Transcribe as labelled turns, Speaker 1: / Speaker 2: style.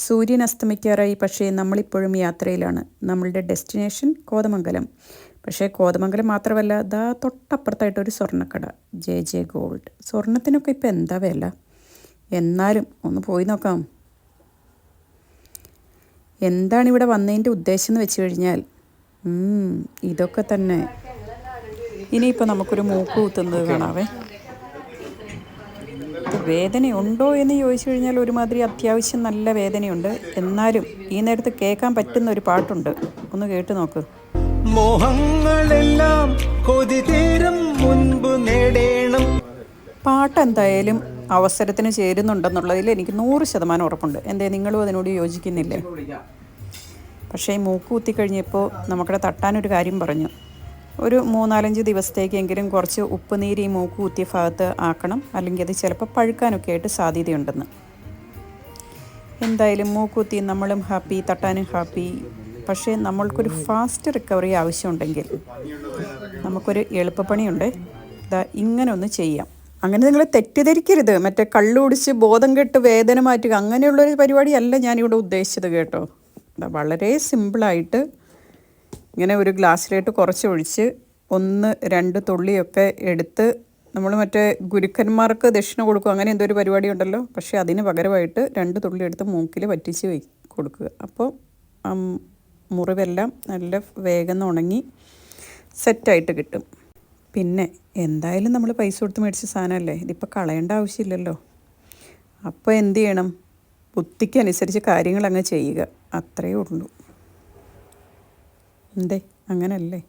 Speaker 1: സൂര്യൻ അസ്തമിക്കാറായി. പക്ഷേ നമ്മളിപ്പോഴും യാത്രയിലാണ്. നമ്മളുടെ ഡെസ്റ്റിനേഷൻ കോതമംഗലം. പക്ഷേ കോതമംഗലം മാത്രമല്ല, ദാ തൊട്ടപ്പുറത്തായിട്ടൊരു സ്വർണ്ണക്കട, ജെ ജെ ഗോൾഡ്. സ്വർണത്തിനൊക്കെ ഇപ്പോൾ എന്താ വില? എന്നാലും ഒന്ന് പോയി നോക്കാം. എന്താണ് ഇവിടെ വന്നതിൻ്റെ ഉദ്ദേശം എന്ന് വെച്ച് കഴിഞ്ഞാൽ ഇതൊക്കെ തന്നെ. ഇനിയിപ്പോൾ നമുക്കൊരു മൂക്ക് കുത്തുന്നത് കാണാവേ. വേദനയുണ്ടോ എന്ന് ചോദിച്ചു കഴിഞ്ഞാൽ ഒരുമാതിരി അത്യാവശ്യം നല്ല വേദനയുണ്ട്. എന്നാലും ഈ നേരത്ത് കേൾക്കാൻ പറ്റുന്ന ഒരു പാട്ടുണ്ട്, ഒന്ന് കേട്ട് നോക്ക്. മോഹങ്ങളെല്ലാം കൊതി തീരും മുൻപ് നേടേണം. പാട്ട് എന്തായാലും അവസരത്തിന് ചേരുന്നുണ്ടെന്നുള്ളതിൽ എനിക്ക് 100% ഉറപ്പുണ്ട്. എന്തേ നിങ്ങളും അതിനോട് യോജിക്കുന്നില്ലേ? പക്ഷേ ഈ മൂക്ക് കുത്തിക്കഴിഞ്ഞപ്പോൾ നമുക്കിടെ തട്ടാനൊരു കാര്യം പറഞ്ഞു. ഒരു 3-4 ദിവസത്തേക്കെങ്കിലും കുറച്ച് ഉപ്പ് നീര് ഈ മൂക്ക് കുത്തിയ ഭാഗത്ത് ആക്കണം, അല്ലെങ്കിൽ അത് ചിലപ്പോൾ പഴുക്കാനൊക്കെ ആയിട്ട് സാധ്യതയുണ്ടെന്ന്. എന്തായാലും മൂക്ക് കുത്തി നമ്മളും ഹാപ്പി, തട്ടാനും ഹാപ്പി. പക്ഷേ നമ്മൾക്കൊരു ഫാസ്റ്റ് റിക്കവറി ആവശ്യമുണ്ടെങ്കിൽ നമുക്കൊരു എളുപ്പപ്പണിയുണ്ട്. ഇതാ ഇങ്ങനെ ഒന്ന് ചെയ്യാം. അങ്ങനെ നിങ്ങൾ തെറ്റിദ്ധരിക്കരുത്. മറ്റേ കള്ളു കുടിച്ച് ബോധം കെട്ട് വേദന മാറ്റുക അങ്ങനെയുള്ളൊരു പരിപാടിയല്ല ഞാനിവിടെ ഉദ്ദേശിച്ചത് കേട്ടോ. വളരെ സിമ്പിളായിട്ട് ഇങ്ങനെ ഒരു ഗ്ലാസ്സിലോട്ട് കുറച്ച് ഒഴിച്ച് 1-2 തുള്ളിയൊക്കെ എടുത്ത്, നമ്മൾ മറ്റേ ഗുരുക്കന്മാർക്ക് ദക്ഷിണ കൊടുക്കുക അങ്ങനെ എന്തോ ഒരു പരിപാടി ഉണ്ടല്ലോ, പക്ഷേ അതിന് പകരമായിട്ട് 2 തുള്ളി എടുത്ത് മൂക്കിൽ വറ്റിച്ച് കൊടുക്കുക. അപ്പോൾ മുറിവെല്ലാം നല്ല വേഗം ഉണങ്ങി സെറ്റായിട്ട് കിട്ടും. പിന്നെ എന്തായാലും നമ്മൾ പൈസ കൊടുത്ത് മേടിച്ച സാധനമല്ലേ, ഇതിപ്പോൾ കളയേണ്ട ആവശ്യമില്ലല്ലോ. അപ്പോൾ എന്ത് ചെയ്യണം? ബുദ്ധിക്കനുസരിച്ച് കാര്യങ്ങൾ അങ്ങ് ചെയ്യുക, അത്രയേ ഉള്ളൂ. എന്തേ അങ്ങനല്ലേ?